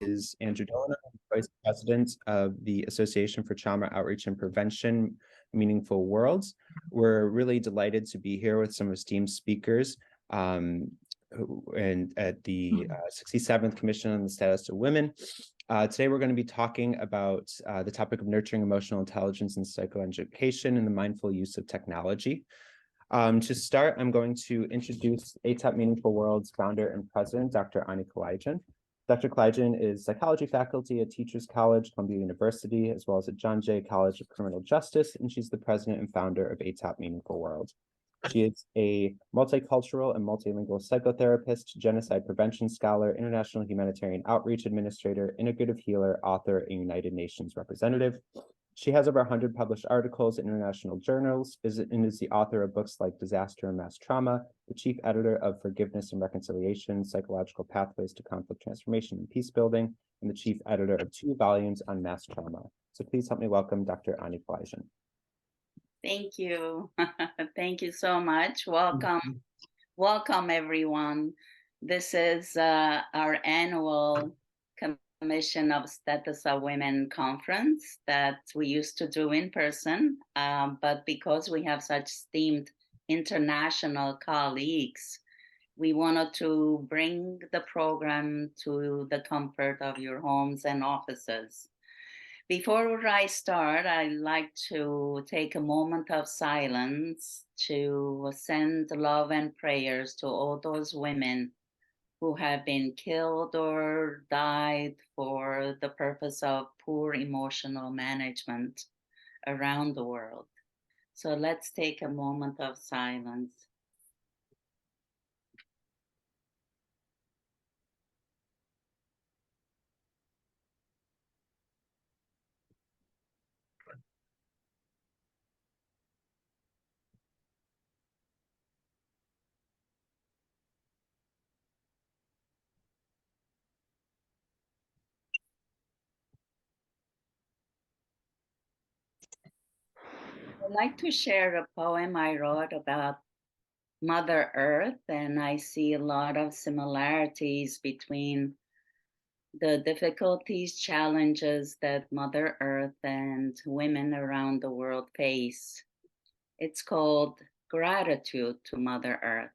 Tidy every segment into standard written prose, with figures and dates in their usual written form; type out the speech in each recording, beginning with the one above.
is Andrew Dillon, Vice President of the Association for Trauma Outreach and Prevention, Meaningful Worlds. We're really delighted to be here with some esteemed speakers and at the 67th Commission on the Status of Women. Today, we're going to be talking about the topic of nurturing emotional intelligence in psychoeducation and the mindful use of technology. To start, I'm going to introduce ATOP Meaningful World's founder and president, Dr. Ani Kalajian. Dr. Kalajian is psychology faculty at Teachers College, Columbia University, as well as at John Jay College of Criminal Justice, and she's the president and founder of ATOP Meaningful World. She is a multicultural and multilingual psychotherapist, genocide prevention scholar, international humanitarian outreach administrator, integrative healer, author, and United Nations representative. She has over 100 published articles in international journals, and is the author of books like Disaster and Mass Trauma, the chief editor of Forgiveness and Reconciliation, Psychological Pathways to Conflict Transformation and Peace Building, and the chief editor of 2 volumes on mass trauma. So please help me welcome Dr. Ani Kalajian. Thank you. Thank you so much. Welcome. Welcome, everyone. This is our annual Commission of Status of Women conference that we used to do in person, but because we have such esteemed international colleagues, we wanted to bring the program to the comfort of your homes and offices. Before I start, I'd like to take a moment of silence to send love and prayers to all those women who have been killed or died for the purpose of poor emotional management around the world. So let's take a moment of silence. I'd like to share a poem I wrote about Mother Earth, and I see a lot of similarities between the difficulties, challenges that Mother Earth and women around the world face. It's called Gratitude to Mother Earth.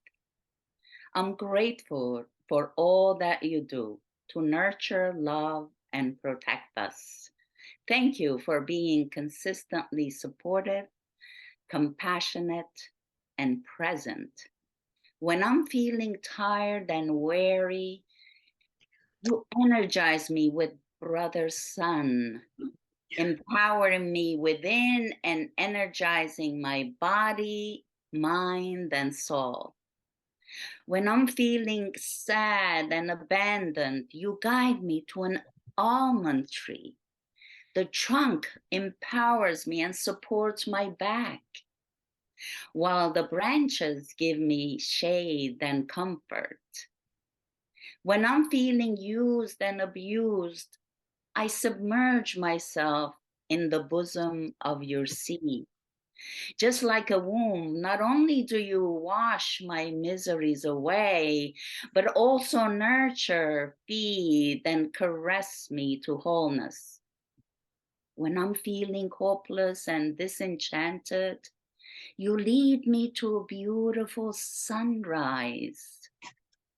I'm grateful for all that you do to nurture, love, and protect us. Thank you for being consistently supportive, compassionate, and present. When I'm feeling tired and weary, you energize me with brother sun, empowering me within and energizing my body, mind, and soul. When I'm feeling sad and abandoned, you guide me to an almond tree. The trunk empowers me and supports my back, while the branches give me shade and comfort. When I'm feeling used and abused, I submerge myself in the bosom of your sea. Just like a womb, not only do you wash my miseries away, but also nurture, feed, and caress me to wholeness. When I'm feeling hopeless and disenchanted, you lead me to a beautiful sunrise.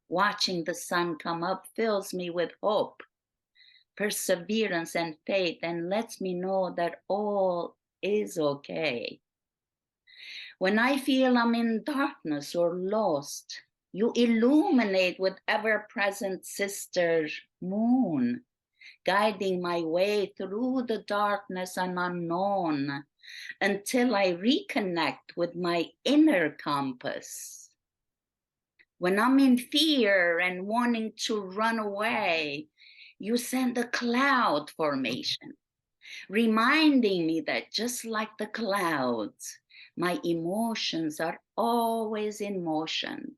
Watching the sun come up fills me with hope, perseverance, and faith, and lets me know that all is okay. When I feel I'm in darkness or lost, you illuminate with ever-present sister moon, guiding my way through the darkness and unknown until I reconnect with my inner compass. When I'm in fear and wanting to run away, you send a cloud formation, reminding me that just like the clouds, my emotions are always in motion.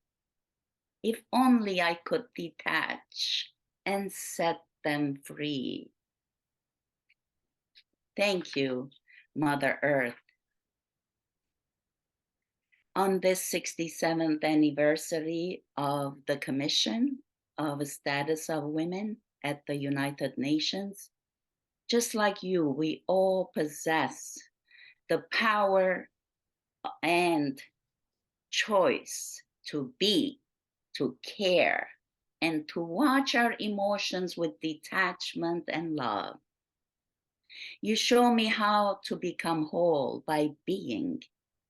If only I could detach and set them free. Thank you, Mother Earth. On this 67th anniversary of the Commission of Status of Women, at the United Nations. Just like you, we all possess the power and choice to be, to care, and to watch our emotions with detachment and love. You show me how to become whole by being,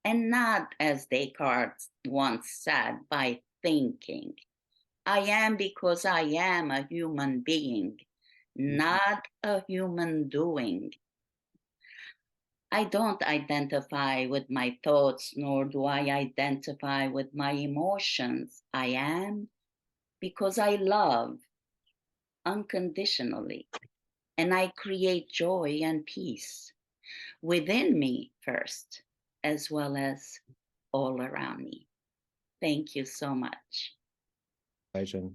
and not, as Descartes once said, by thinking. I am because I am a human being, not a human doing. I don't identify with my thoughts, nor do I identify with my emotions. I am because I love unconditionally, and I create joy and peace within me first, as well as all around me. Thank you so much. So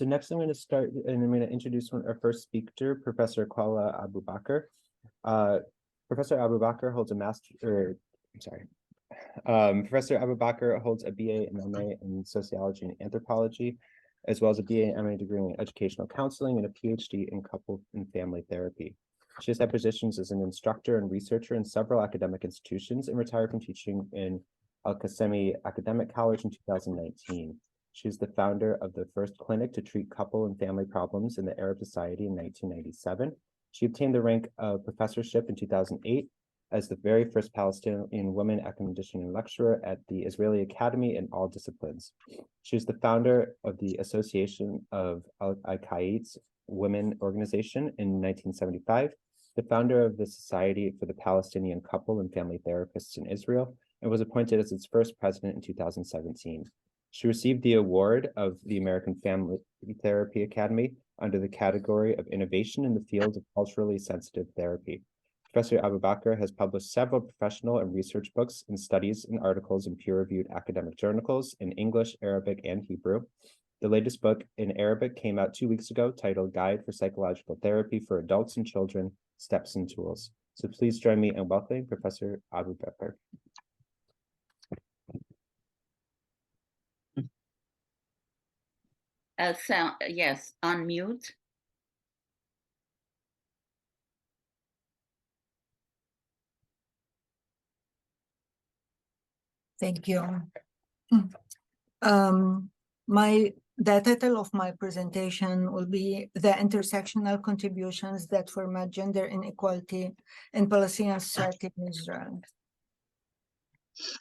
next I'm going to start, and I'm going to introduce our first speaker, Professor Khawla Abu Baker. Professor Abu Baker holds a Professor Abu Baker holds a BA and MA in sociology and anthropology, as well as a BA and MA degree in educational counseling and a PhD in couple and family therapy. She has had positions as an instructor and researcher in several academic institutions and retired from teaching in Alqasemi Academic College in 2019. She is the founder of the first clinic to treat couple and family problems in the Arab Society in 1997. She obtained the rank of professorship in 2008 as the very first Palestinian woman academician and lecturer at the Israeli Academy in all disciplines. She is the founder of the Association of Al-Qaed's Women Organization in 1975, the founder of the Society for the Palestinian Couple and Family Therapists in Israel, and was appointed as its first president in 2017. She received the award of the American Family Therapy Academy under the category of Innovation in the Field of Culturally Sensitive Therapy. Professor Abu Baker has published several professional and research books and studies and articles in peer-reviewed academic journals in English, Arabic, and Hebrew. The latest book in Arabic came out 2 weeks ago, titled Guide for Psychological Therapy for Adults and Children, Steps and Tools. So please join me in welcoming Professor Abu Baker. Yes, unmute. Thank you. The title of my presentation will be The Intersectional Contributions That Format Gender Inequality in Palestinian Society in Israel.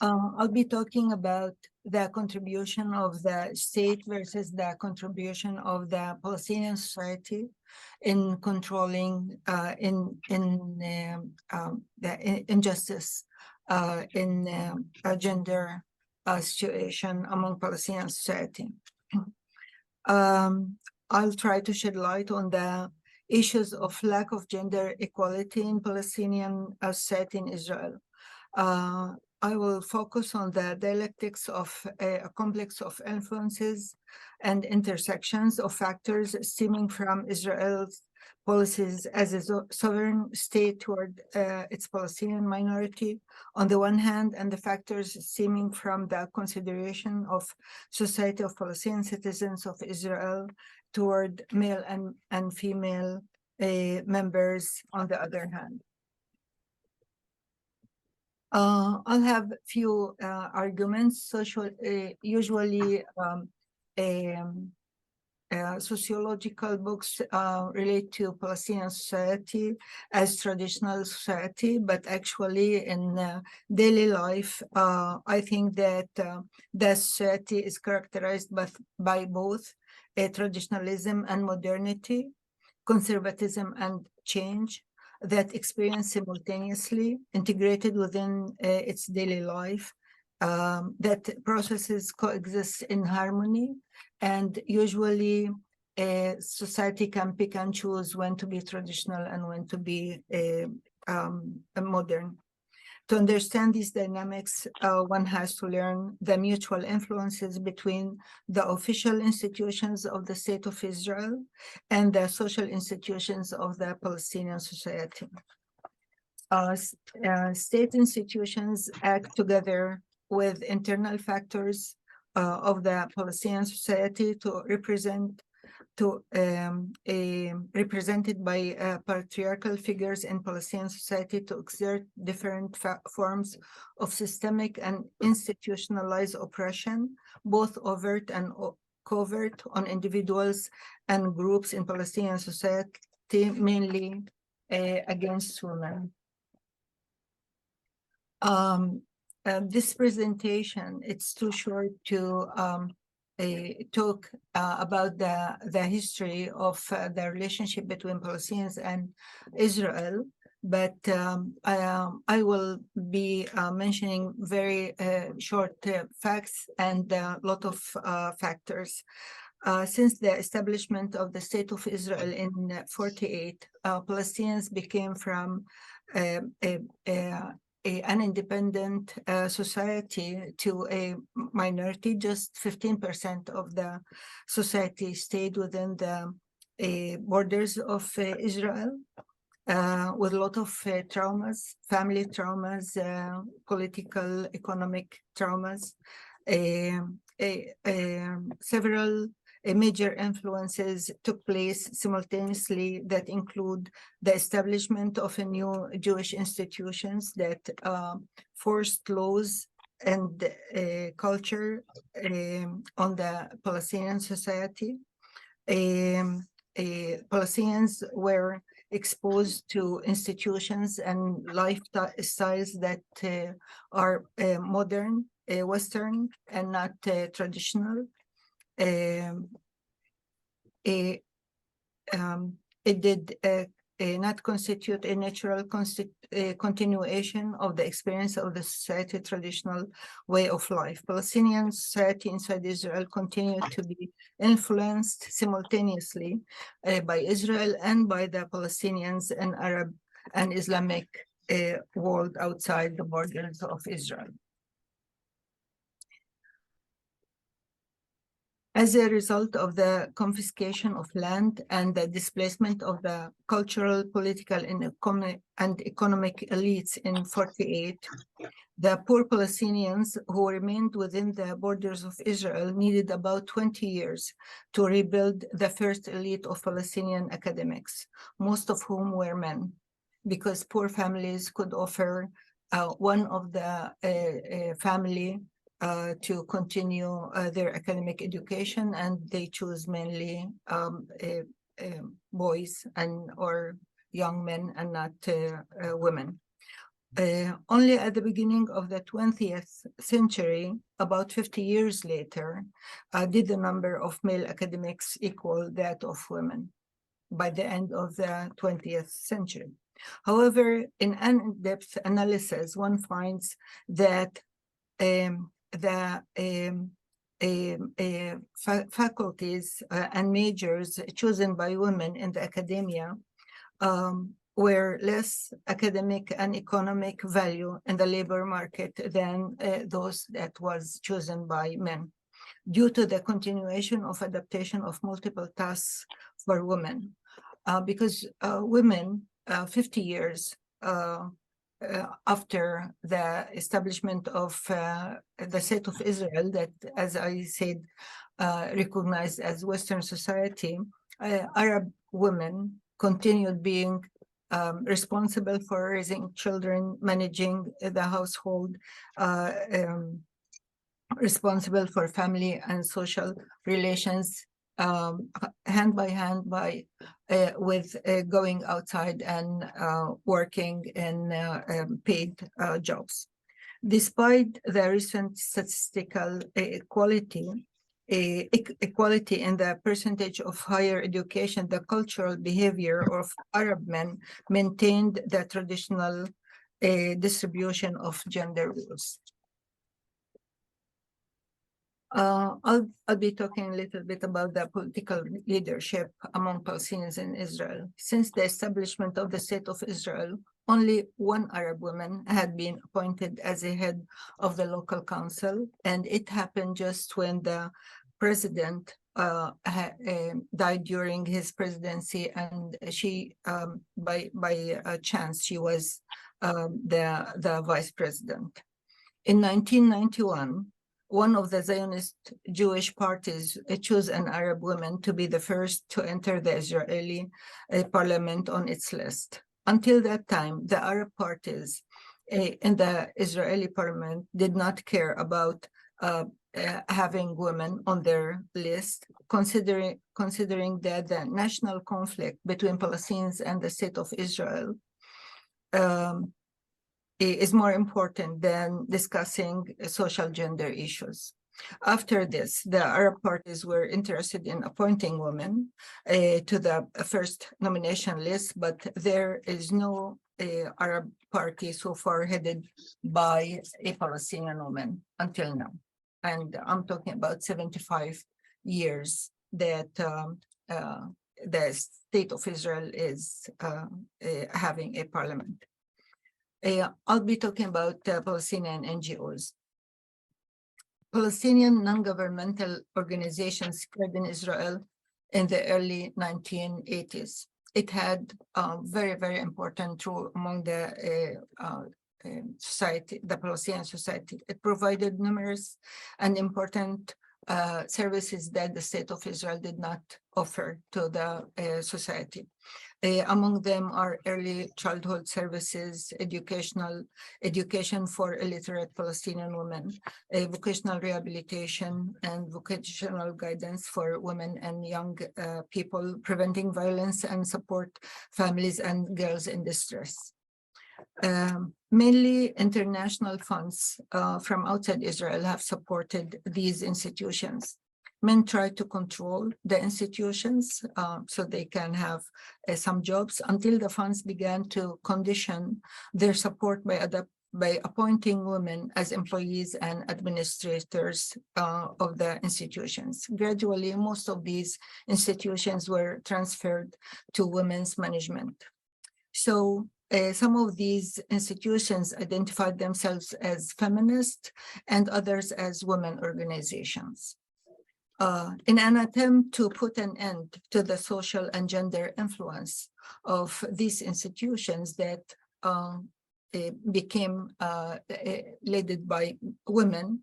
I'll be talking about the contribution of the state versus the contribution of the Palestinian society in controlling the injustice in a gender situation among Palestinian society. I'll try to shed light on the issues of lack of gender equality in Palestinian society in Israel. I will focus on the dialectics of a complex of influences and intersections of factors stemming from Israel's policies as a sovereign state toward its Palestinian minority on the one hand, and the factors stemming from the consideration of society of Palestinian citizens of Israel toward male and female members on the other hand. I'll have few arguments. Usually sociological books relate to Palestinian society as traditional society, but actually in daily life, I think that the society is characterized by both traditionalism and modernity, conservatism and change, that experience simultaneously integrated within its daily life, that processes coexist in harmony, and usually society can pick and choose when to be traditional and when to be modern. To understand these dynamics, one has to learn the mutual influences between the official institutions of the State of Israel and the social institutions of the Palestinian society. State institutions act together with internal factors of the Palestinian society to represent represented by patriarchal figures in Palestinian society to exert different forms of systemic and institutionalized oppression, both overt and covert, on individuals and groups in Palestinian society, mainly against women. This presentation, it's too short to talk about the history of the relationship between Palestinians and Israel, but I will be mentioning very short facts and a lot of factors. Since the establishment of the State of Israel in 1948, Palestinians became from an independent society to a minority. Just 15% of the society stayed within the borders of Israel, with a lot of traumas, family traumas, political, economic traumas. Several major influences took place simultaneously that include the establishment of a new Jewish institutions that forced laws and culture on the Palestinian society. Palestinians were exposed to institutions and lifestyles that are modern, Western, and not traditional. It did not constitute a natural continuation of the experience of the society traditional way of life. Palestinian society inside Israel continued to be influenced simultaneously by Israel and by the Palestinians and Arab and Islamic world outside the borders of Israel. As a result of the confiscation of land and the displacement of the cultural, political, and economic elites in 1948, the poor Palestinians who remained within the borders of Israel needed about 20 years to rebuild the first elite of Palestinian academics, most of whom were men, because poor families could offer one of the family to continue their academic education, and they choose mainly boys or young men and not women. Only at the beginning of the 20th century, about 50 years later, did the number of male academics equal that of women by the end of the 20th century. However, in an in-depth analysis, one finds that the faculties and majors chosen by women in the academia were less academic and economic value in the labor market than those that was chosen by men, due to the continuation of adaptation of multiple tasks for women. Because women, 50 years after the establishment of the State of Israel, that, as I said, recognized as Western society, Arab women continued being responsible for raising children, managing the household, responsible for family and social relations, hand by hand with going outside and working in paid jobs. Despite the recent statistical equality in the percentage of higher education, the cultural behavior of Arab men maintained the traditional distribution of gender roles. I'll be talking a little bit about the political leadership among Palestinians in Israel. Since the establishment of the State of Israel, only one Arab woman had been appointed as a head of the local council, and it happened just when the president died during his presidency, and she, by chance, she was the vice president. In 1991, one of the Zionist Jewish parties chose an Arab woman to be the first to enter the Israeli parliament on its list. Until that time, the Arab parties in the Israeli parliament did not care about having women on their list, considering that the national conflict between Palestinians and the state of Israel is more important than discussing social gender issues. After this, the Arab parties were interested in appointing women to the first nomination list, but there is no Arab party so far headed by a Palestinian woman until now. And I'm talking about 75 years that the state of Israel is having a parliament. I'll be talking about Palestinian NGOs. Palestinian non-governmental organizations spread in Israel in the early 1980s. It had a very, very important role among the society, the Palestinian society. It provided numerous and important services that the state of Israel did not offer to the society. Among them are early childhood services, education for illiterate Palestinian women, vocational rehabilitation, and vocational guidance for women and young people, preventing violence and support families and girls in distress. Mainly international funds from outside Israel have supported these institutions. Men try to control the institutions so they can have some jobs until the funds began to condition their support by appointing women as employees and administrators of the institutions. Gradually, most of these institutions were transferred to women's management. So some of these institutions identified themselves as feminist and others as women organizations. In an attempt to put an end to the social and gender influence of these institutions that became led by women,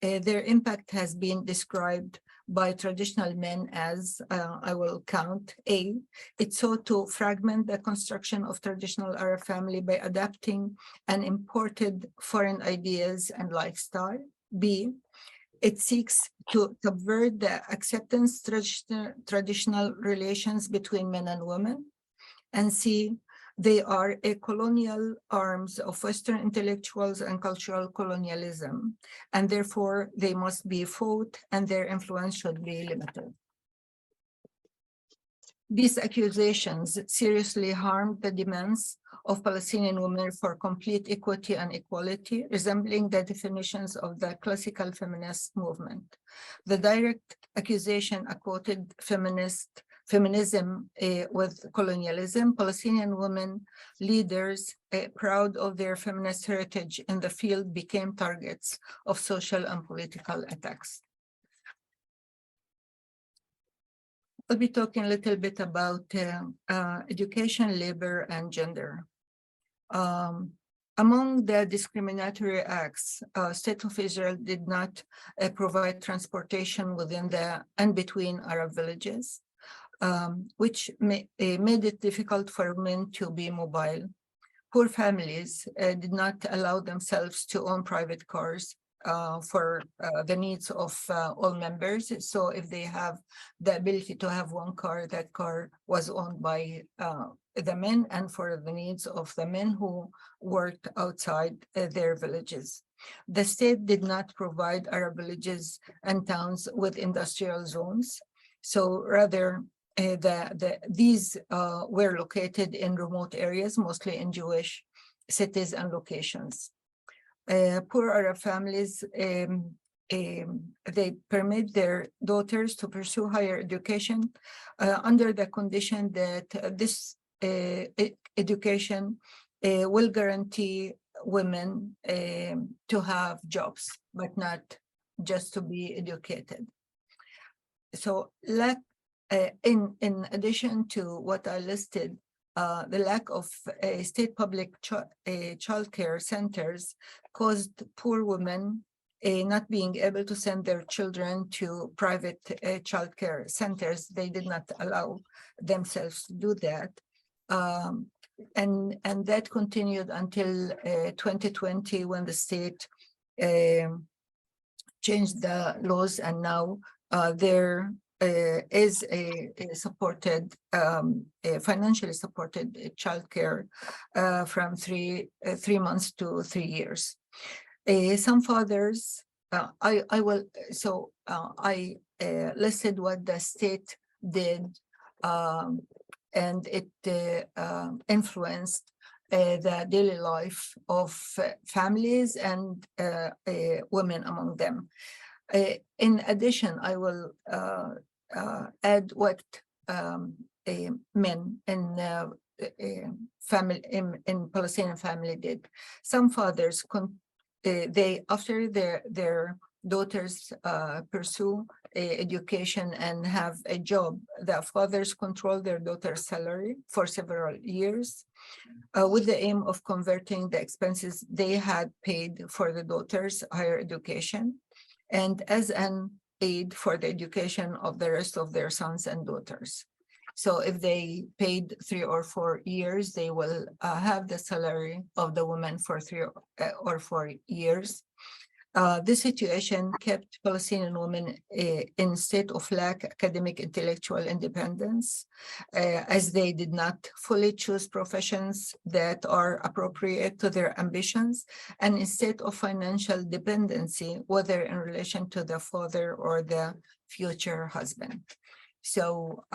their impact has been described by traditional men as, I will count, A, it sought to fragment the construction of traditional Arab family by adapting and imported foreign ideas and lifestyle. B, it seeks to subvert the acceptance traditional relations between men and women. And C, they are a colonial arms of Western intellectuals and cultural colonialism, and therefore they must be fought and their influence should be limited. These accusations seriously harmed the demands of Palestinian women for complete equity and equality, resembling the definitions of the classical feminist movement. The direct accusation quoted feminism with colonialism. Palestinian women leaders, proud of their feminist heritage in the field, became targets of social and political attacks. I'll be talking a little bit about education, labor, and gender. Among the discriminatory acts, State of Israel did not provide transportation within and between Arab villages, which made it difficult for men to be mobile. Poor families did not allow themselves to own private cars for the needs of all members. So if they have the ability to have one car, that car was owned by the men and for the needs of the men who worked outside their villages. The state did not provide Arab villages and towns with industrial zones. So rather, these were located in remote areas, mostly in Jewish cities and locations. Poor Arab families, they permit their daughters to pursue higher education under the condition that this education will guarantee women to have jobs, but not just to be educated. So in addition to what I listed, the lack of state public childcare centers caused poor women not being able to send their children to private childcare centers. They did not allow themselves to do that. And that continued until 2020, when the state changed the laws, and now there is a supported, financially supported childcare from 3 months to 3 years. Some fathers, I listed what the state did, and it influenced the daily life of families and women among them. In addition, I will add what men in Palestinian family did. Some fathers, after their daughters pursue education and have a job, the fathers control their daughter's salary for several years, with the aim of converting the expenses they had paid for the daughter's higher education and as an aid for the education of the rest of their sons and daughters. So if they paid 3 or 4 years, they will have the salary of the woman for 3 or 4 years. This situation kept Palestinian women in state of lack academic intellectual independence, as they did not fully choose professions that are appropriate to their ambitions, and in state of financial dependency, whether in relation to the father or the future husband. So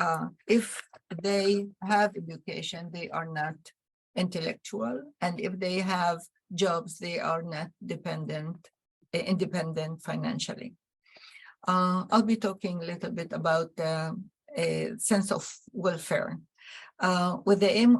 if they have education, they are not intellectual, and if they have jobs, they are not independent financially. I'll be talking a little bit about the sense of welfare, with the aim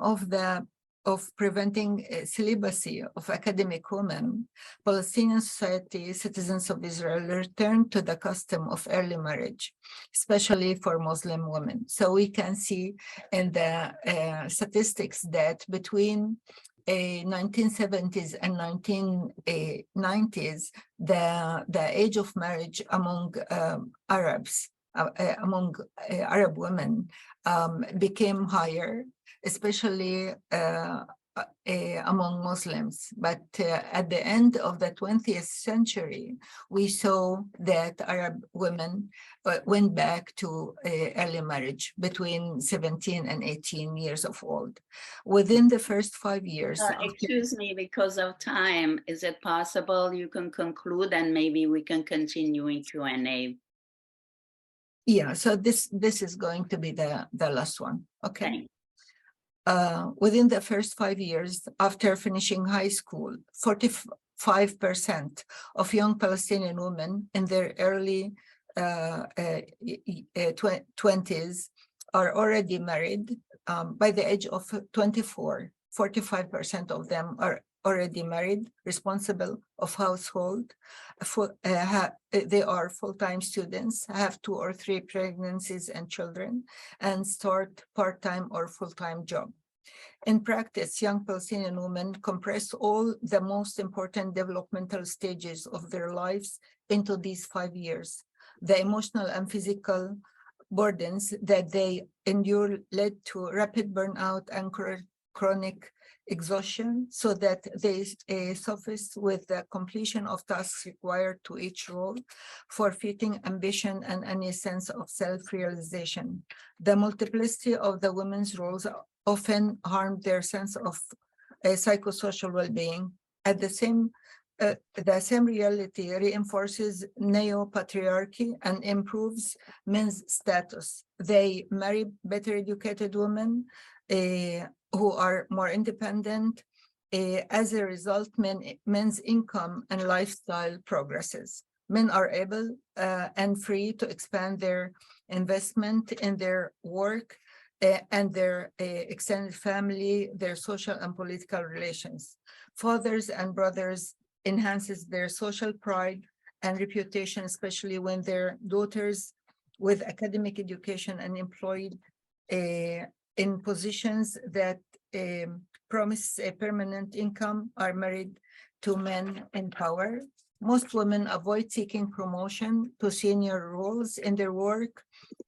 of preventing celibacy of academic women. Palestinian society, citizens of Israel, returned to the custom of early marriage, especially for Muslim women. So we can see in the statistics that between 1970s and 1990s, the age of marriage among Arabs, among Arab women, became higher, especially among Muslims. But at the end of the 20th century, we saw that Arab women went back to early marriage between 17 and 18 years of old. Within the first 5 years. Excuse me, because of time, is it possible you can conclude and maybe we can continue in Q&A? Yeah, so this is going to be the last one. Okay. Thanks. Within the first 5 years after finishing high school, 45% of young Palestinian women in their early 20s are already married. By the age of 24, 45% of them are already married, responsible of household. They are full-time students, have 2 or 3 pregnancies and children, and start part-time or full-time job. In practice, young Palestinian women compress all the most important developmental stages of their lives into these 5 years. The emotional and physical burdens that they endure led to rapid burnout and chronic exhaustion, so that they suffice with the completion of tasks required to each role, forfeiting ambition and any sense of self-realization. The multiplicity of the women's roles often harm their sense of psychosocial well-being. At the same reality reinforces neo-patriarchy and improves men's status. They marry better educated women who are more independent. As a result, men's income and lifestyle progresses. Men are able and free to expand their investment in their work and their extended family, their social and political relations. Fathers and brothers enhances their social pride and reputation, especially when their daughters with academic education and employed in positions that promise a permanent income are married to men in power. most women avoid seeking promotion to senior roles in their work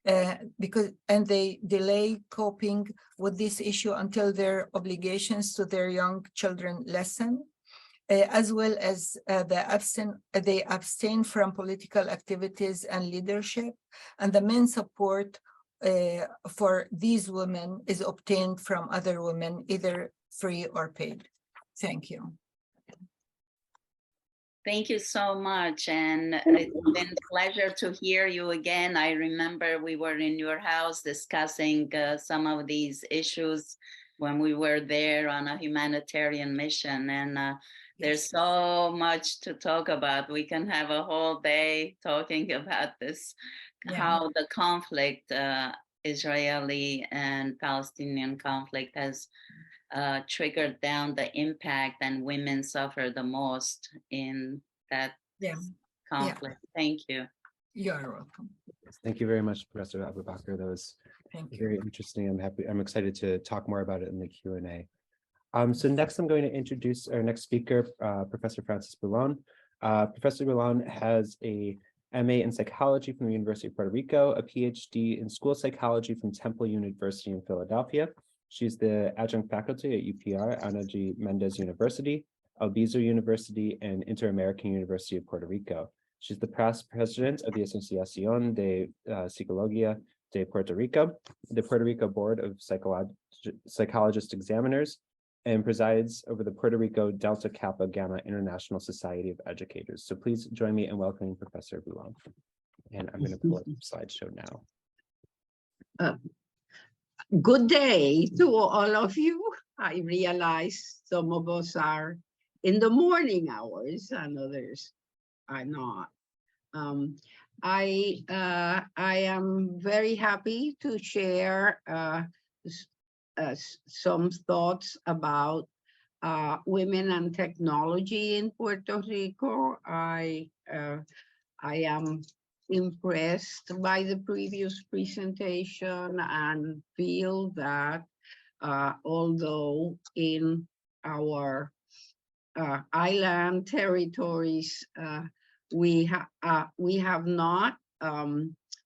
and they delay coping with this issue until their obligations to their young children lessen. As well as they abstain from political activities and leadership, and the main support for these women is obtained from other women, either free or paid. Thank you. Thank you so much. And it's been a pleasure to hear you again. I remember we were in your house discussing some of these issues when we were there on a humanitarian mission. And there's so much to talk about. We can have a whole day talking about this, how the conflict, Israeli and Palestinian conflict, has triggered down the impact, and women suffer the most in that conflict. Thank you. You're welcome. Thank you very much, Professor Abu Baker. That was very interesting. I'm excited to talk more about it in the Q&A. So next, I'm going to introduce our next speaker, Professor Francis Boulon. Professor Boulon has a MA in psychology from the University of Puerto Rico, a PhD in school psychology from Temple University in Philadelphia. She's the adjunct faculty at UPR, Ana G. Méndez University, Albizu University, and Interamerican University of Puerto Rico. She's the past president of the Asociación de Psicología de Puerto Rico, the Puerto Rico Board of Psychologist Examiners, and presides over the Puerto Rico Delta Kappa Gamma International Society of Educators. So please join me in welcoming Professor Boulon. And I'm going to pull up the slideshow now. Good day to all of you. I realize some of us are in the morning hours and others are not. I am very happy to share some thoughts about women and technology in Puerto Rico. I am impressed by the previous presentation and feel that although in our island territories we have not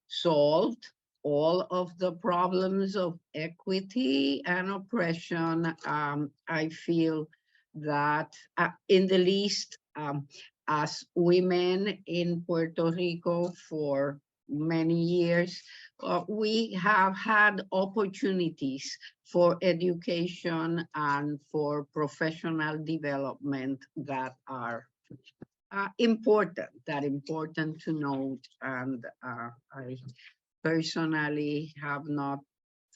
solved all of the problems of equity and oppression, I feel that in the least as women in Puerto Rico for many years, we have had opportunities for education and for professional development that are important to note. And I personally have not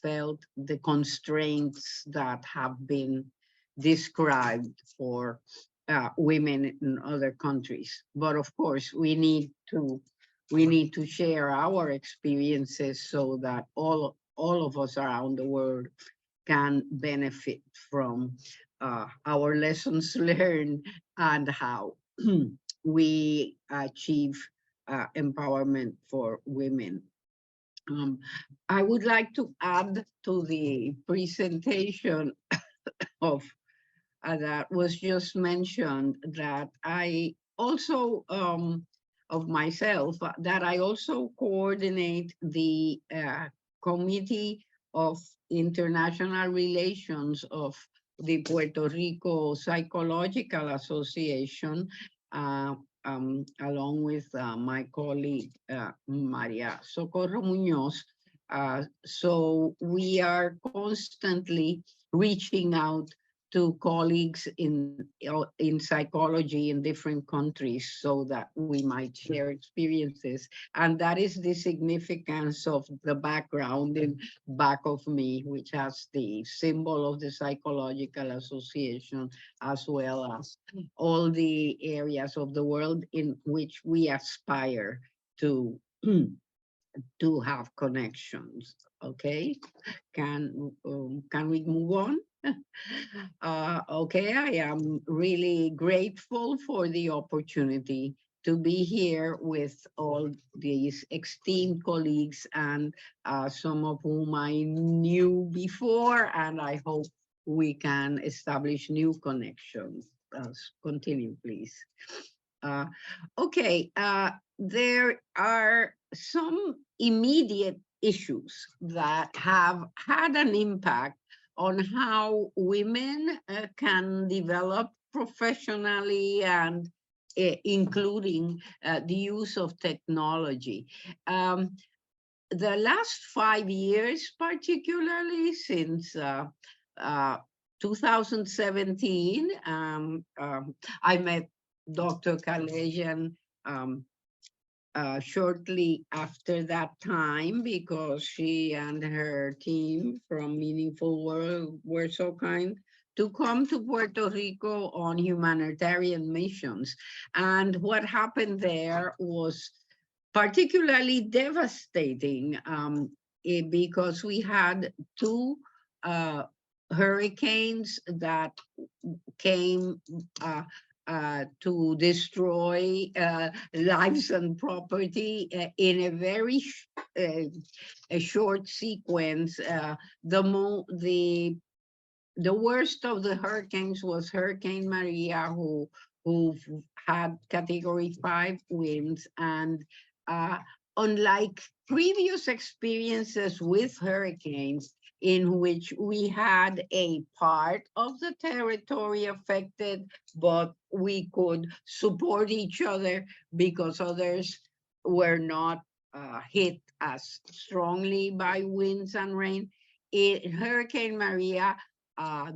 felt the constraints that have been described for women in other countries. But of course, we need to share our experiences so that all of us around the world can benefit from our lessons learned and how we achieve empowerment for women. I would like to add to the presentation of that was just mentioned that I also of myself that I also coordinate the Committee of International Relations of the Puerto Rico Psychological Association, along with my colleague Maria Socorro Muñoz. So we are constantly reaching out to colleagues in psychology in different countries so that we might share experiences. And that is the significance of the background in back of me, which has the symbol of the Psychological Association, as well as all the areas of the world in which we aspire to have connections. Okay, can we move on? Okay, I am really grateful for the opportunity to be here with all these esteemed colleagues and some of whom I knew before, and I hope we can establish new connections. Continue, please. Okay, there are some immediate issues that have had an impact on how women can develop professionally and including the use of technology. The last 5 years, particularly since 2017, I met Dr. Kalejian shortly after that time because she and her team from Meaningful World were so kind to come to Puerto Rico on humanitarian missions. And what happened there was particularly devastating because we had two hurricanes that came to destroy lives and property in a very a short sequence. The worst of the hurricanes was Hurricane Maria, who had Category 5 winds, and unlike previous experiences with hurricanes, in which we had a part of the territory affected, but we could support each other because others were not hit as strongly by winds and rain. Hurricane Maria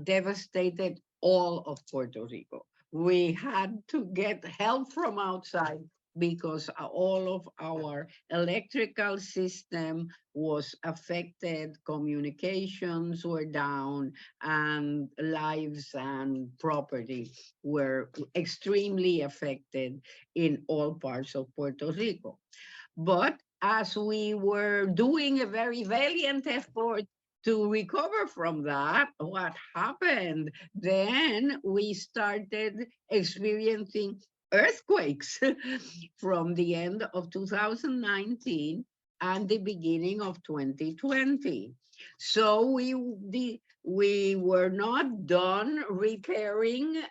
devastated all of Puerto Rico. We had to get help from outside because all of our electrical system was affected, communications were down, and lives and property were extremely affected in all parts of Puerto Rico. But as we were doing a very valiant effort to recover from that, what happened? Then we started experiencing earthquakes from the end of 2019 and the beginning of 2020. So we were not done repairing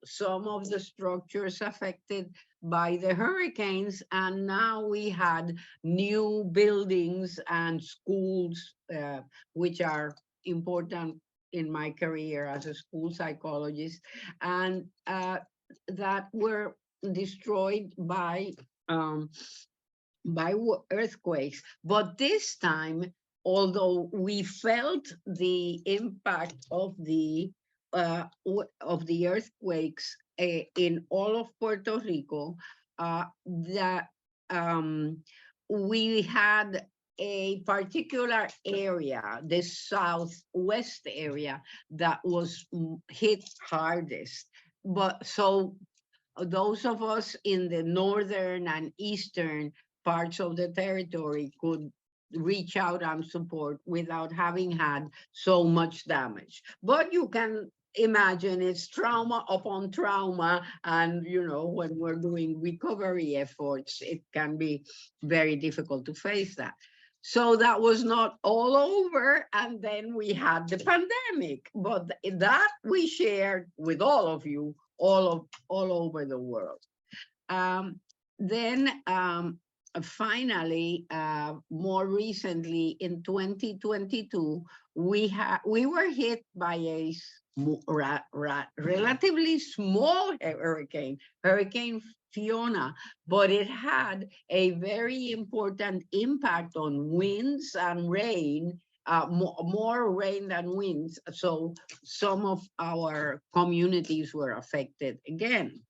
some of the structures affected by the hurricanes, and now we had new buildings and schools, which are important in my career as a school psychologist, and that were destroyed by earthquakes. But this time, although we felt the impact of the earthquakes in all of Puerto Rico, that we had a particular area, the southwest area, that was hit hardest. But so those of us in the northern and eastern parts of the territory could reach out and support without having had so much damage. But you can imagine it's trauma upon trauma, and you know, when we're doing recovery efforts, it can be very difficult to face that. So that was not all over, and then we had the pandemic, but that we shared with all of you all over the world. Finally, more recently in 2022, we were hit by a relatively small hurricane, Hurricane Fiona, but it had a very important impact on winds and rain, more rain than winds. So some of our communities were affected again.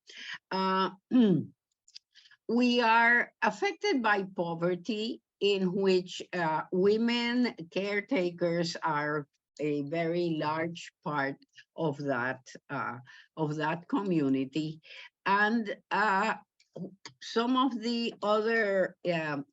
We are affected by poverty, in which women caretakers are a very large part of that community, and some of the other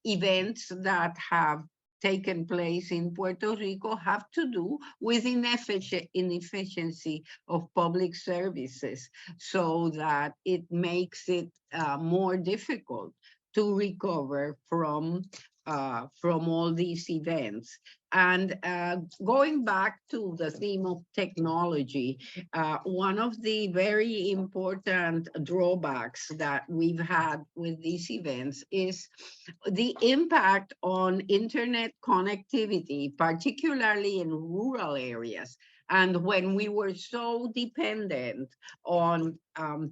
events that have taken place in Puerto Rico have to do with inefficiency of public services, so that it makes it more difficult to recover from from all these events. And going back to the theme of technology, one of the very important drawbacks that we've had with these events is the impact on internet connectivity, particularly in rural areas. And when we were so dependent on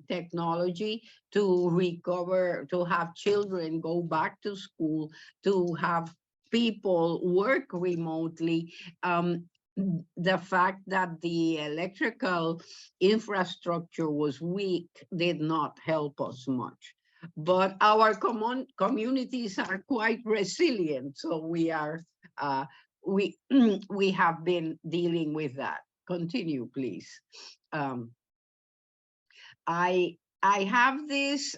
technology to recover, to have children go back to school, to have people work remotely, the fact that the electrical infrastructure was weak did not help us much. But our communities are quite resilient, so we are we have been dealing with that. Continue, please. I have this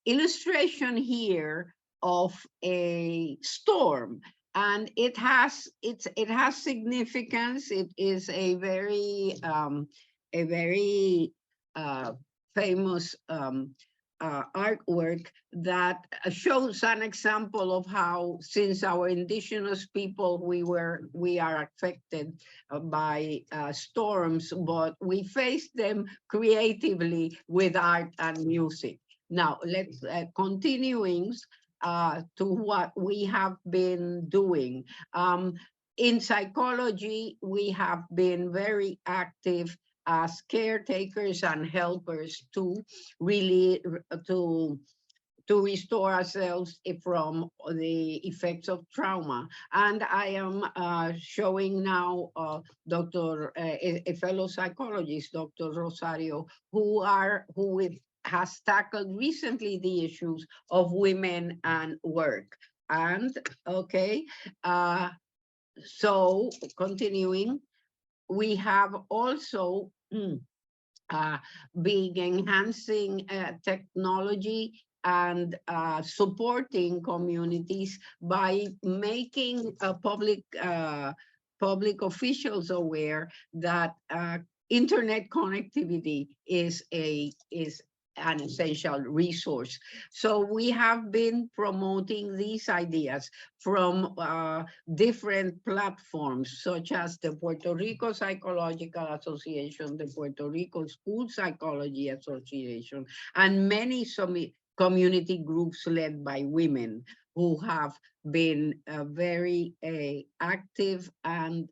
illustration here of a storm, and it has significance. It is a very famous artwork that shows an example of how, since our indigenous people, we are affected by storms, but we face them creatively with art and music. Now, let's continuing to what we have been doing. In psychology, we have been very active as caretakers and helpers to really to restore ourselves from the effects of trauma. And I am showing now a fellow psychologist, Dr. Rosario, who has tackled recently the issues of women and work. And okay, so continuing, we have also been enhancing technology and supporting communities by making public officials aware that internet connectivity is an essential resource. So we have been promoting these ideas from different platforms, such as the Puerto Rico Psychological Association, the Puerto Rico School Psychology Association, and many community groups led by women who have been very active and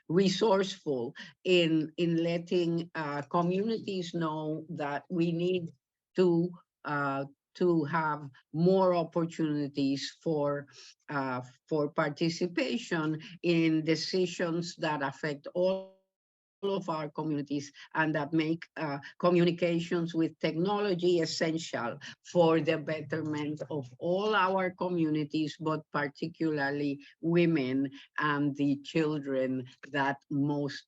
resourceful in letting communities know that we need to have more opportunities for participation in decisions that affect all of our communities and that make communications with technology essential for the betterment of all our communities, but particularly women and the children that most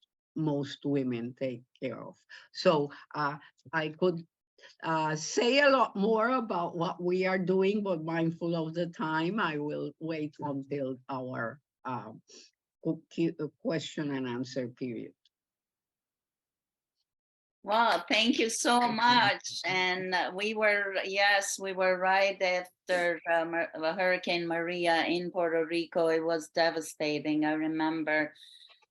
women take care of. So I could say a lot more about what we are doing, but mindful of the time, I will wait until our question and answer period. Well, thank you so much. And we were right after Hurricane Maria in Puerto Rico. It was devastating. I remember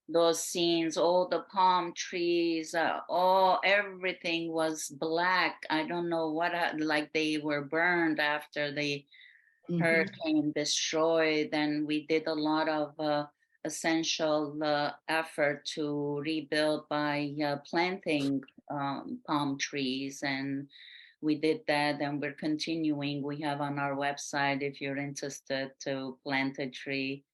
those scenes, all the palm trees, everything was black. I don't know what, like they were burned after the hurricane destroyed. And we did a lot of essential effort to rebuild by planting palm trees, and we did that, and we're continuing. We have on our website, if you're interested to plant a tree,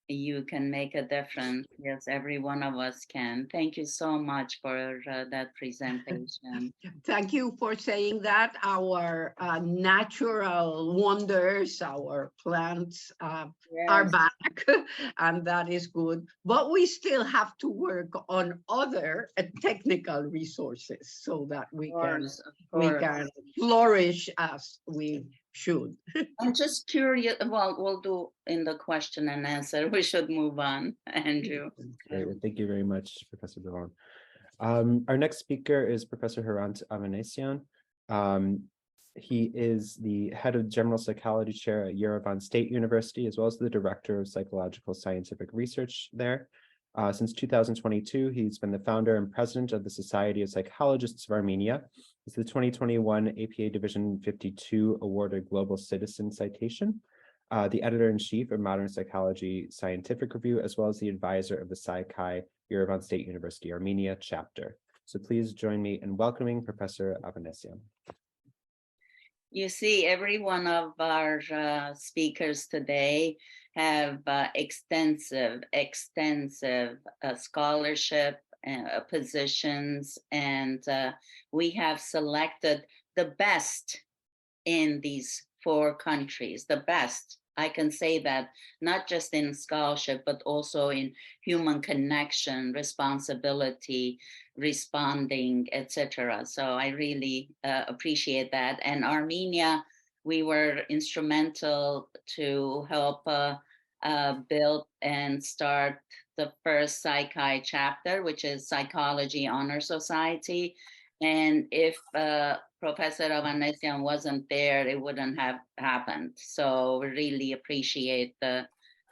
you can make a difference. Yes, every one of us can. Thank you so much for that presentation. Thank you for saying that. Our natural wonders, our plants are back, and that is good. But we still have to work on other technical resources so that we can flourish as we should. I'm just curious. Well, we'll do in the question and answer. We should move on, Andrew. Great. Thank you very much, Professor Boulon. Our next speaker is Professor Hrant Avanesyan. He is the head of General Psychology Chair at Yerevan State University, as well as the Director of Psychological Scientific Research there. Since 2022, he's been the founder and president of the Society of Psychologists of Armenia. He's the 2021 APA Division 52 awarded Global Citizen Citation, the editor-in-chief of Modern Psychology Scientific Review, as well as the advisor of the Psychi Yerevan State University Armenia chapter. So please join me in welcoming Professor Avanesyan. You see, every one of our speakers today have extensive scholarship positions, and we have selected the best in these 4 countries, the best. I can say that not just in scholarship, but also in human connection, responsibility, responding, etc. So I really appreciate that. And Armenia, we were instrumental to help build and start the first Psychi chapter, which is Psychology Honor Society. And if Professor Avanesyan wasn't there, it wouldn't have happened. So we really appreciate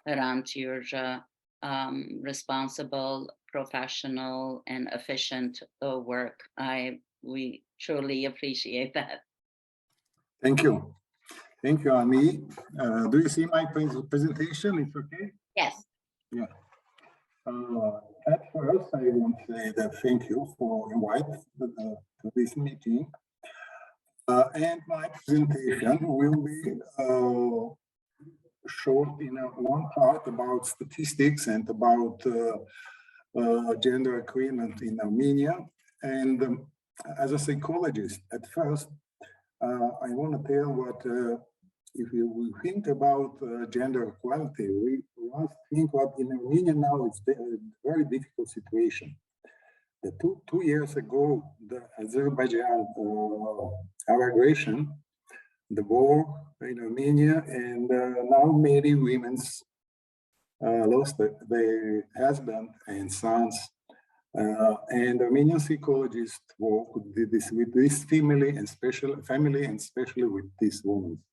Hrant, your responsible, professional, and efficient work. We truly appreciate that. Thank you. Thank you, Ami. Do you see my presentation? It's okay? Yes. Yeah. At first, I want to say that thank you for inviting to this meeting. And my presentation will be short in one part about statistics and about gender equivalent in Armenia. And as a psychologist, at first, I want to tell what if we think about gender equality, we must think what in Armenia now is a very difficult situation. Two years ago, the Azerbaijan aggression, the war in Armenia, and now many women lost their husband and sons. And Armenian psychologists work with this family and especially with these women.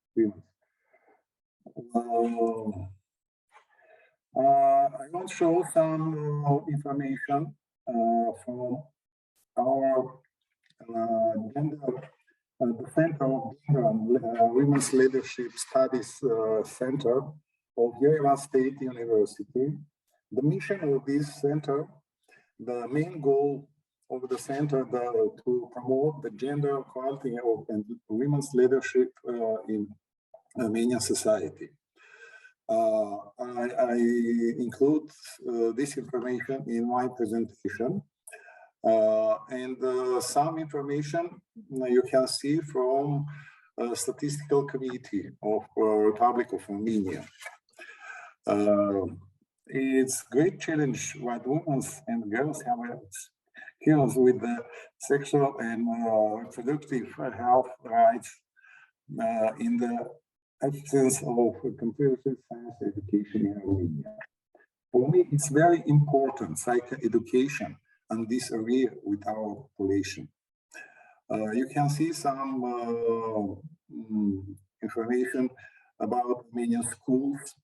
I want to show some information from our the Center of Gender and Women's Leadership Studies Center of Yerevan State University. The mission of this center, the main goal of the center, to promote the gender equality and women's leadership in Armenian society. I include this information in my presentation, and some information you can see from Statistical Committee of Republic of Armenia. It's great challenge what women and girls have skills with the sexual and reproductive health rights in the absence of comparative science education in Armenia. For me, it's very important, psychoeducation in this area with our population. You can see some information about Armenian schools,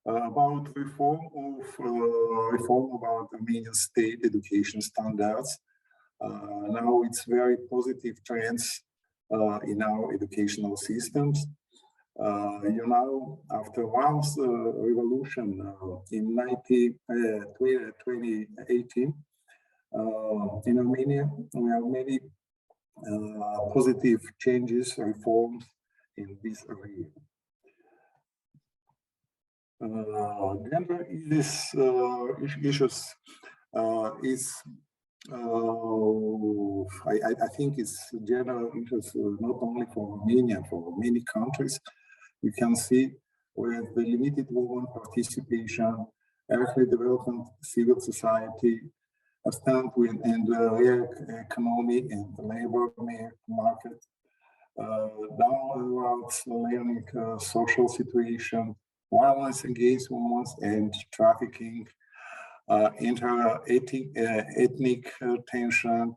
about reform about Armenian state education standards. Now it's very positive trends in our educational systems. You know, after once revolution in 2018 in Armenia, we have many positive changes, reforms in this area. Gender issues is I think it's general issues not only for Armenia, for many countries. You can see with the limited women participation, early development, civil society, a stand with and real economy and the labor market, downwards learning social situation, violence against women and trafficking, ethnic tension,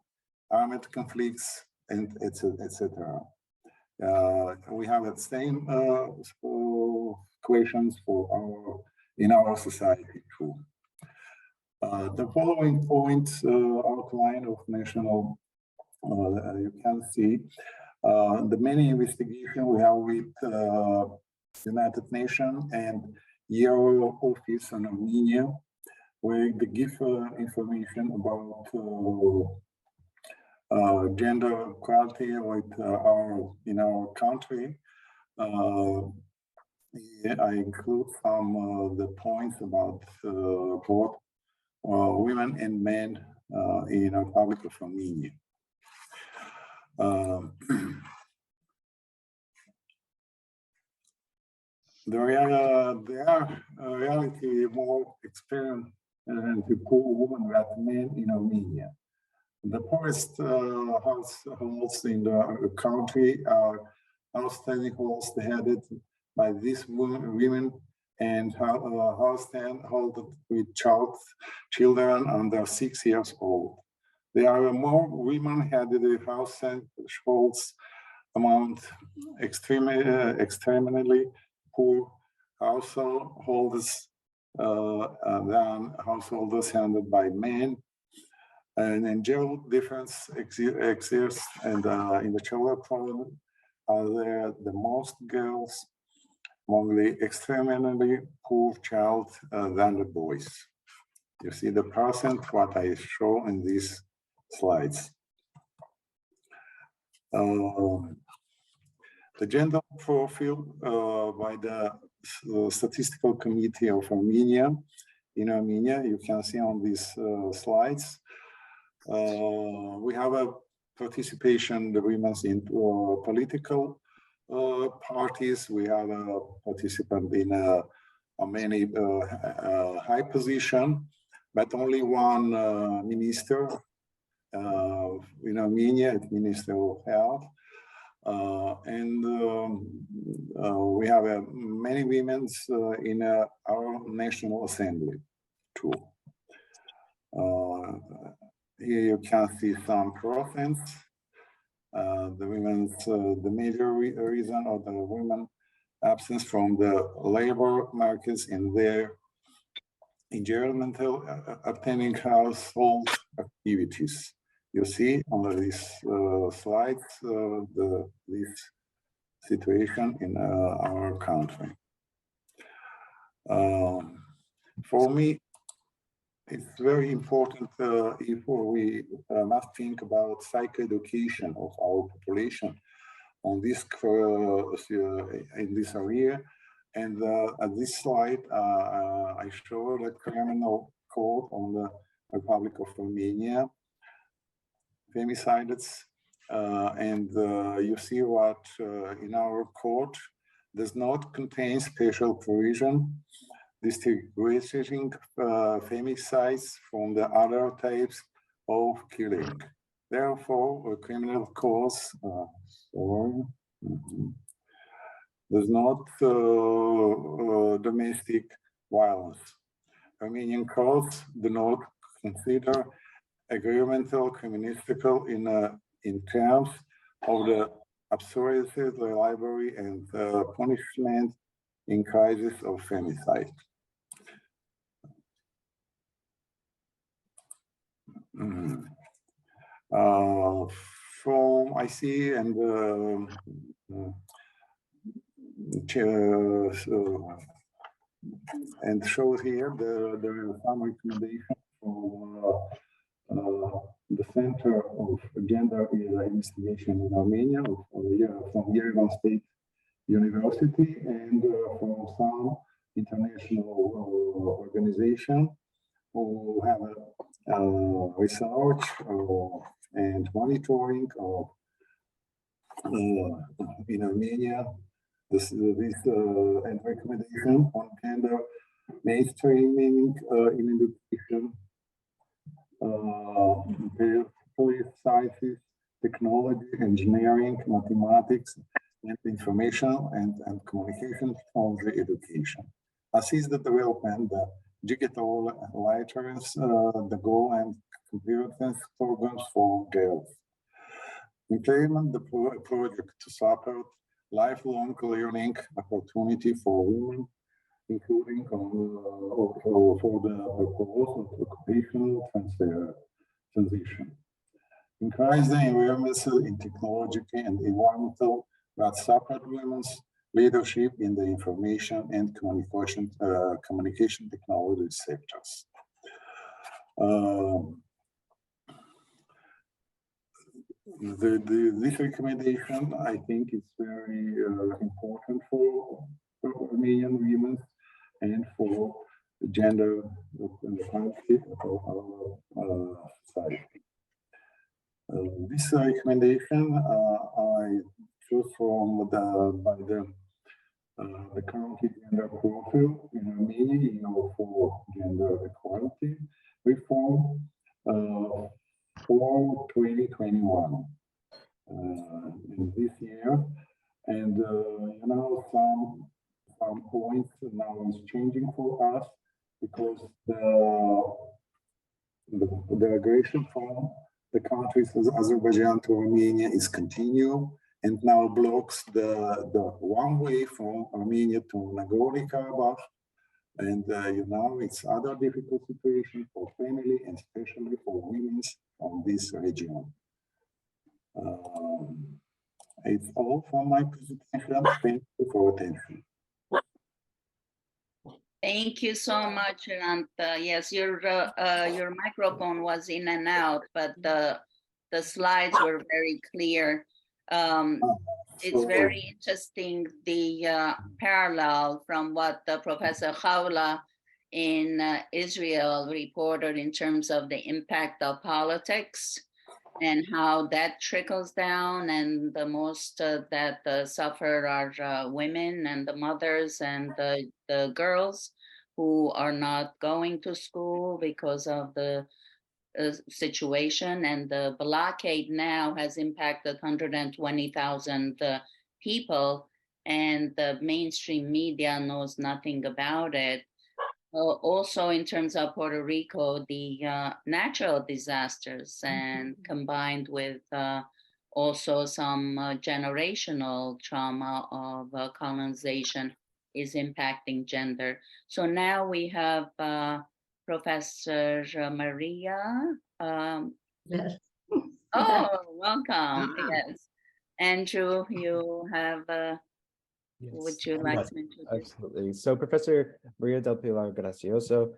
armed conflicts, and etc. We have the same questions in our society too. The following points outline of national, you can see the many investigations we have with United Nations and Euro Office on Armenia, where they give information about gender equality with in our country. I include some the points about both women and men in the Republic of Armenia. There are reality more experienced poor women than men in Armenia. The poorest households in the country are outstanding households headed by these women and households with children under 6 years old. There are more women-headed households among extremely poor households than households handled by men. And in general, difference exists, and in the children problem, are there the most girls among the extremely poor child than the boys. You see the percent what I show in these slides. The gender profile by the Statistical Committee of Armenia, in Armenia, you can see on these slides. We have a participation, the women's in political parties. We have a participant in many high position, but only one minister in Armenia, Minister of Health. We have many women in our National Assembly too. Here you can see some percents. The women's, the major reason of the women absence from the labor markets in their environmental obtaining household activities. You see on these slides this situation in our country. For me, it's very important if we must think about psychoeducation of our population on this in this area. And at this slide, I show the criminal code on the Republic of Armenia, femicides, and you see what in our code does not contain special provision distinguishing femicides from the other types of killing. Therefore, a criminal cause does not domestic violence. Armenian courts do not consider agreemental criminalistical in terms of the absurdity, the library, and punishment in cases of femicide. From I see and shows here there are some recommendations from the Center of Gender Investigation in Armenia from Yerevan State University and from some international organization who have research and monitoring of in Armenia this and recommendation on gender mainstreaming in education, sciences, technology, engineering, mathematics, and information and communication technology education. Assist the development, the digital literacy, the goal and computer programs for girls. implement the project to support lifelong learning opportunity for women, including for the purpose of occupational transition. Increase the environmental in technology and environmental that support women's leadership in the information and communication technology sectors. This recommendation, I think, is very important for Armenian women and for gender equality of our society. This recommendation I chose from the county gender profile in Armenia for gender equality reform for 2021 in this year, and you know, some points now is changing for us because the aggression from the countries of Azerbaijan to Armenia is continue and now blocks the one way from Armenia to Nagorno-Karabakh. And you know, it's other difficult situation for family and especially for women from this region. It's all for my presentation. Thank you for attention. Thank you so much, Hrant. Yes, your microphone was in and out, but the slides were very clear. It's very interesting, the parallel from what Professor Khawla in Israel reported in terms of the impact of politics and how that trickles down, and the most that suffer are women and the mothers and the girls who are not going to school because of the situation, and the blockade now has impacted 120,000 people, and the mainstream media knows nothing about it. Also, in terms of Puerto Rico, the natural disasters, and combined with also some generational trauma of colonization is impacting gender. So now we have Professor Maria. Yes. Oh, welcome. Yes. Andrew, you have, would you like to introduce? Absolutely. So Professor Maria Del Pilar Grazioso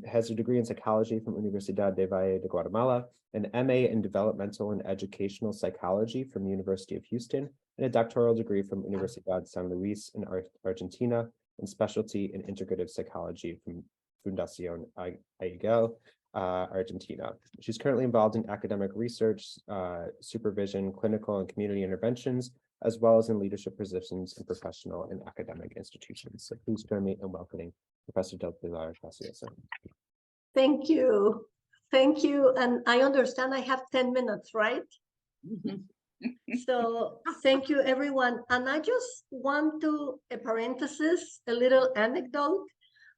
has a degree in psychology from Universidad de Valle de Guatemala, an MA in developmental and educational psychology from University of Houston, and a doctoral degree from Universidad San Luis in Argentina, and specialty in integrative psychology from Fundación Aiguel, Argentina. She's currently involved in academic research, supervision, clinical and community interventions, as well as in leadership positions in professional and academic institutions. So please join me in welcoming Professor Del Pilar Grazioso. Thank you. Thank you. And I understand I have 10 minutes, right? So thank you, everyone. And I just want to, a parenthesis, a little anecdote.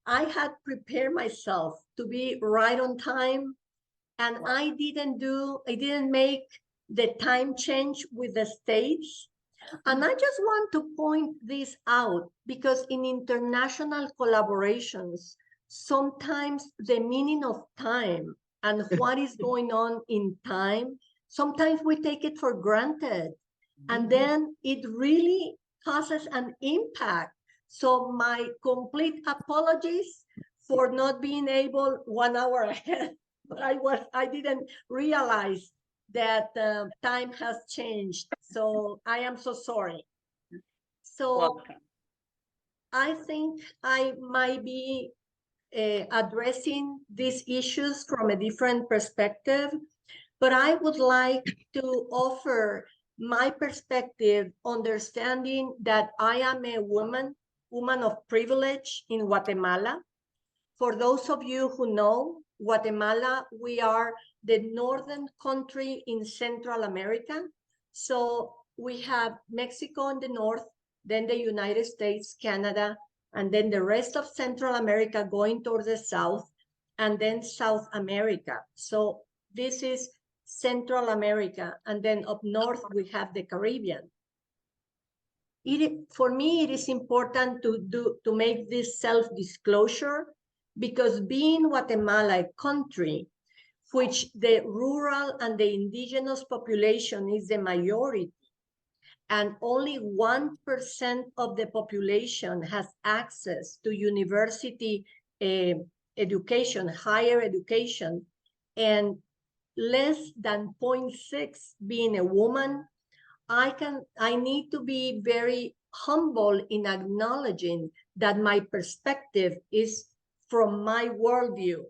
I had prepared myself to be right on time, and I didn't make the time change with the States. And I just want to point this out because in international collaborations, sometimes the meaning of time and what is going on in time, sometimes we take it for granted. And then it really causes an impact. So my complete apologies for not being able 1 hour ahead. I didn't realize that time has changed. So I am so sorry. So Welcome. I think I might be addressing these issues from a different perspective, but I would like to offer my perspective, understanding that I am a woman of privilege in Guatemala. For those of you who know, Guatemala, we are the northern country in Central America. So we have Mexico in the north, then the United States, Canada, and then the rest of Central America going towards the south, and then South America. So this is Central America, and then up north we have the Caribbean. For me, it is important to make this self-disclosure, because being Guatemala a country which the rural and the indigenous population is the majority, and only 1% of the population has access to university education, higher education, and less than 0.6 being a woman, I need to be very humble in acknowledging that my perspective is from my worldview.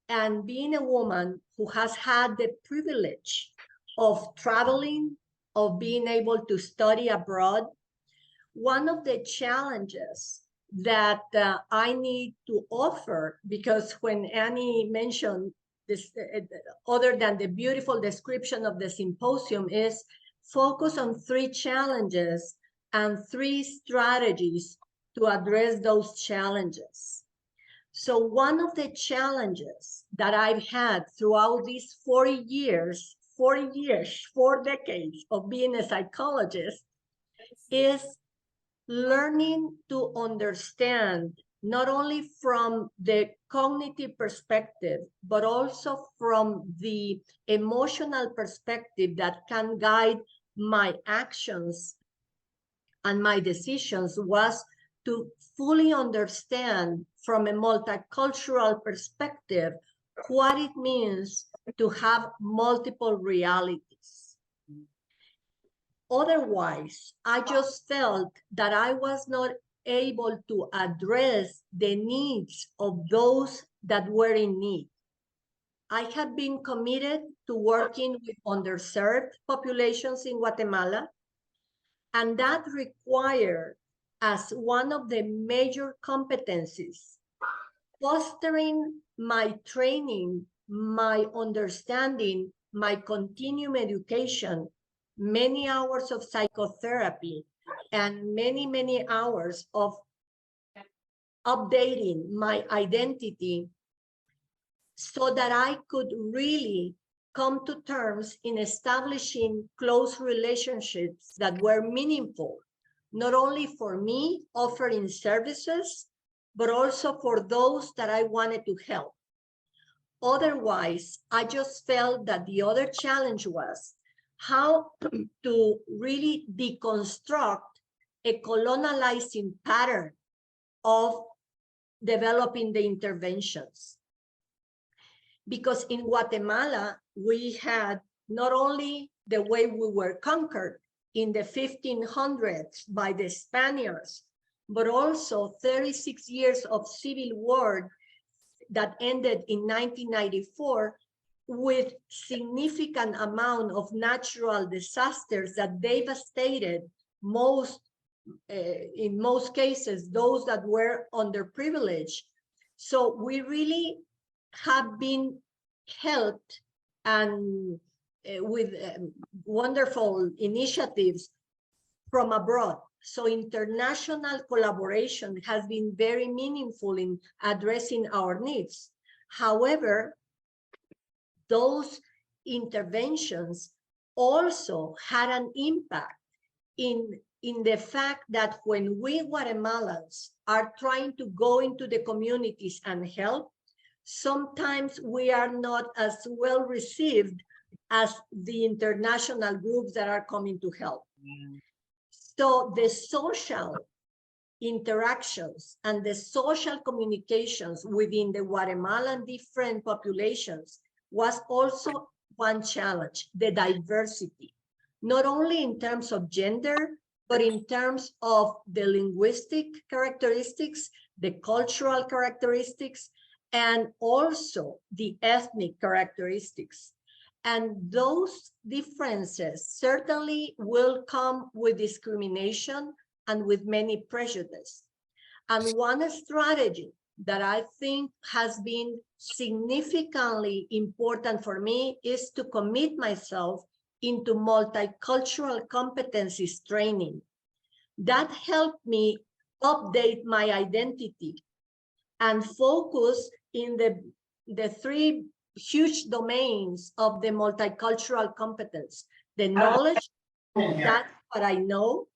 And being a woman who has had the privilege of traveling, of being able to study abroad, one of the challenges that I need to offer, because when Annie mentioned this, other than the beautiful description of the symposium, is focus on 3 challenges and 3 strategies to address those challenges. So one of the challenges that I've had throughout these 4 decades of being a psychologist is learning to understand, not only from the cognitive perspective, but also from the emotional perspective that can guide my actions and my decisions, was to fully understand from a multicultural perspective what it means to have multiple realities. Otherwise, I just felt that I was not able to address the needs of those that were in need. I have been committed to working with underserved populations in Guatemala, and that required, as one of the major competencies, fostering my training, my understanding, my continuum education, many hours of psychotherapy, and many hours of updating my identity, so that I could really come to terms in establishing close relationships that were meaningful, not only for me offering services, but also for those that I wanted to help. Otherwise, I just felt that the other challenge was how to really deconstruct a colonializing pattern of developing the interventions. Because in Guatemala, we had not only the way we were conquered in the 1500s by the Spaniards, but also 36 years of civil war that ended in 1994, with significant amount of natural disasters that devastated in most cases, those that were underprivileged. So we really have been helped, and with wonderful initiatives from abroad. So international collaboration has been very meaningful in addressing our needs. However, those interventions also had an impact in the fact that when we Guatemalans are trying to go into the communities and help, sometimes we are not as well received as the international groups that are coming to help. So the social interactions and the social communications within the Guatemalan different populations was also one challenge, the diversity, not only in terms of gender, but in terms of the linguistic characteristics, the cultural characteristics, and also the ethnic characteristics. And those differences certainly will come with discrimination and with many prejudices. And one strategy that I think has been significantly important for me is to commit myself into multicultural competencies training. That helped me update my identity and focus in the 3 huge domains of the multicultural competence. The knowledge, that's what I know.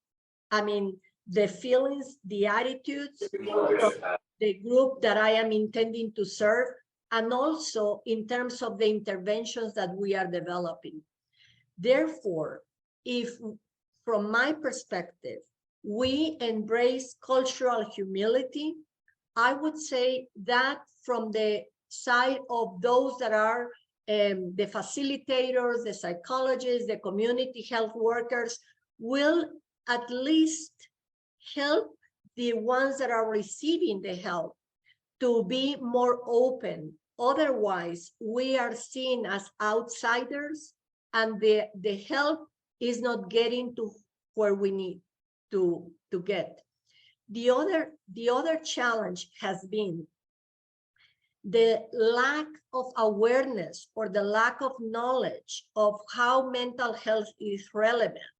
I mean, the feelings, the attitudes of the group that I am intending to serve, and also in terms of the interventions that we are developing. Therefore, if from my perspective, we embrace cultural humility, I would say that from the side of those that are the facilitators, the psychologists, the community health workers, will at least help the ones that are receiving the help to be more open. Otherwise, we are seen as outsiders, and the help is not getting to where we need to get. The other challenge has been the lack of awareness or the lack of knowledge of how mental health is relevant